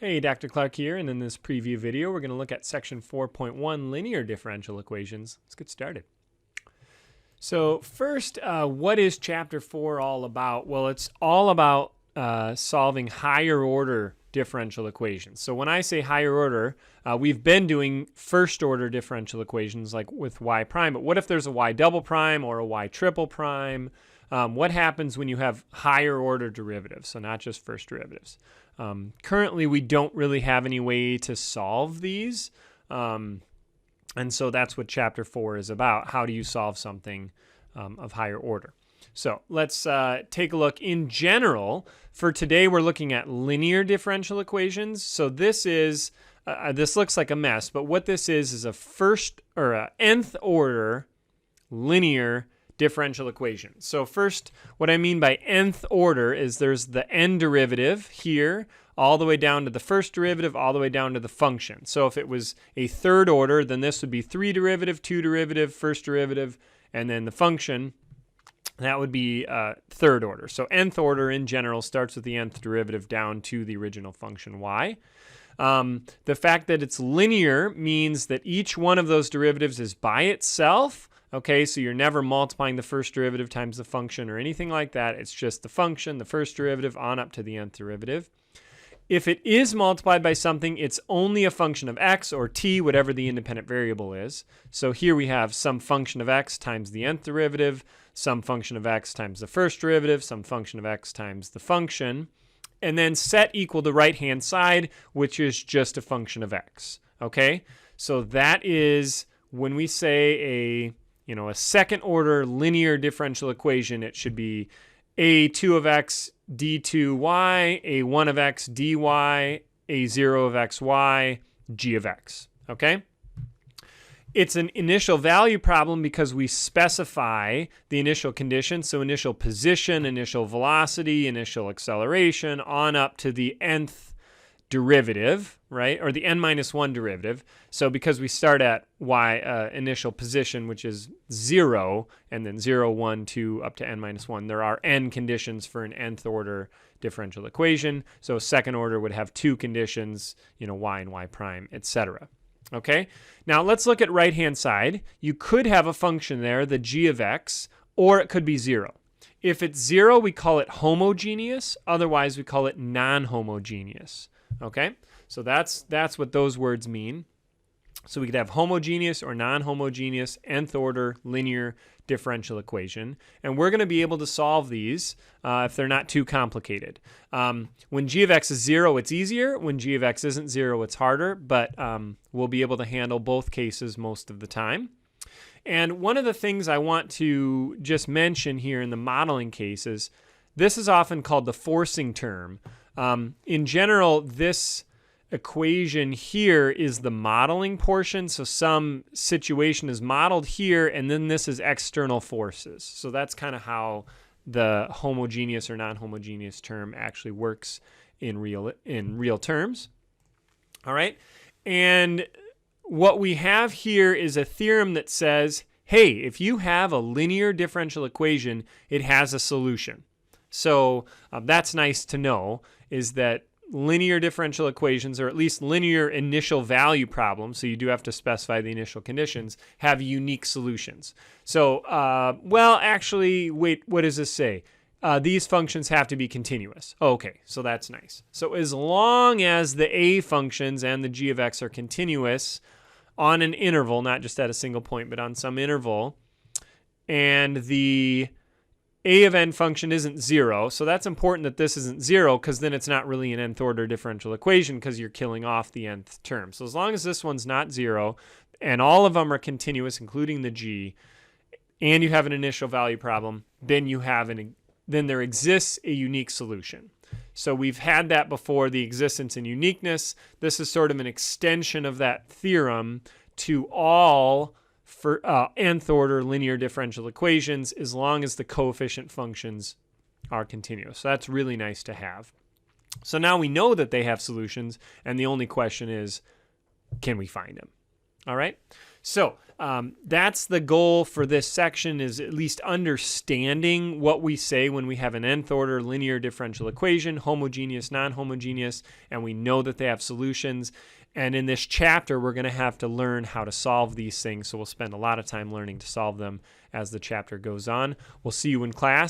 Hey, Dr. Clark here, and in this preview video, we're going to look at section 4.1, linear differential equations. Let's get started. So first, what is chapter 4 all about? Well, it's all about solving higher order differential equations. So when I say higher order, we've been doing first order differential equations like with y prime, but what if there's a y double prime or a y triple prime? What happens when you have higher order derivatives, so not just first derivatives? Currently, we don't really have any way to solve these, and so that's what Chapter 4 is about. How do you solve something of higher order? So let's take a look. In general, for today, we're looking at linear differential equations. So this is, this looks like a mess, but what this is a first or a nth order linear differential equation. So first, what I mean by nth order is there's the n derivative here, all the way down to the first derivative, all the way down to the function. So if it was a third order, then this would be 3 derivative, 2 derivative, first derivative, and then the function. That would be third order. So nth order in general starts with the nth derivative down to the original function y. The fact that it's linear means that each one of those derivatives is by itself. Okay, so you're never multiplying the first derivative times the function or anything like that. It's just the function, the first derivative, on up to the nth derivative. If it is multiplied by something, it's only a function of x or t, whatever the independent variable is. So here we have some function of x times the nth derivative, some function of x times the first derivative, some function of x times the function, and then set equal the right-hand side, which is just a function of x. Okay, so that is when we say a second order linear differential equation, it should be a2 of x d2y, a1 of x dy, a0 of xy, g of x. Okay? It's an initial value problem because we specify the initial condition, so initial position, initial velocity, initial acceleration, on up to the nth derivative, right? Or the n-1 derivative. So because we start at y initial position, which is 0, and then 0, 1, 2, up to n-1, there are n conditions for an nth order differential equation. So second order would have 2 conditions, y and y prime, etc. Okay? Now let's look at right-hand side. You could have a function there, the g of x, or it could be 0. If it's 0, we call it homogeneous. Otherwise, we call it non-homogeneous. Okay, so that's what those words mean. So we could have homogeneous or non-homogeneous nth order linear differential equation, and we're going to be able to solve these if they're not too complicated. When g of x is 0, it's easier. When g of x isn't 0, it's harder, but we'll be able to handle both cases most of the time. And one of the things I want to just mention here in the modeling cases, this is often called the forcing term. In general, this equation here is the modeling portion. So some situation is modeled here, and then this is external forces. So that's kind of how the homogeneous or non-homogeneous term actually works in real terms. All right. And what we have here is a theorem that says, hey, if you have a linear differential equation, it has a solution. So that's nice to know, is that linear differential equations, or at least linear initial value problems, so you do have to specify the initial conditions, have unique solutions. So, well, actually, wait, what does this say? These functions have to be continuous. Okay, so that's nice. So as long as the a functions and the g of x are continuous on an interval, not just at a single point, but on some interval, and the a of n function isn't 0, so that's important that this isn't 0, because then it's not really an nth order differential equation because you're killing off the nth term. So as long as this one's not 0, and all of them are continuous, including the g, and you have an initial value problem, then there exists a unique solution. So we've had that before, the existence and uniqueness. This is sort of an extension of that theorem to all for nth order linear differential equations, as long as the coefficient functions are continuous. So that's really nice to have. So now we know that they have solutions, and the only question is, can we find them? All right. So that's the goal for this section, is at least understanding what we say when we have an nth order linear differential equation, homogeneous, non-homogeneous, and we know that they have solutions. And in this chapter, we're going to have to learn how to solve these things. So we'll spend a lot of time learning to solve them as the chapter goes on. We'll see you in class.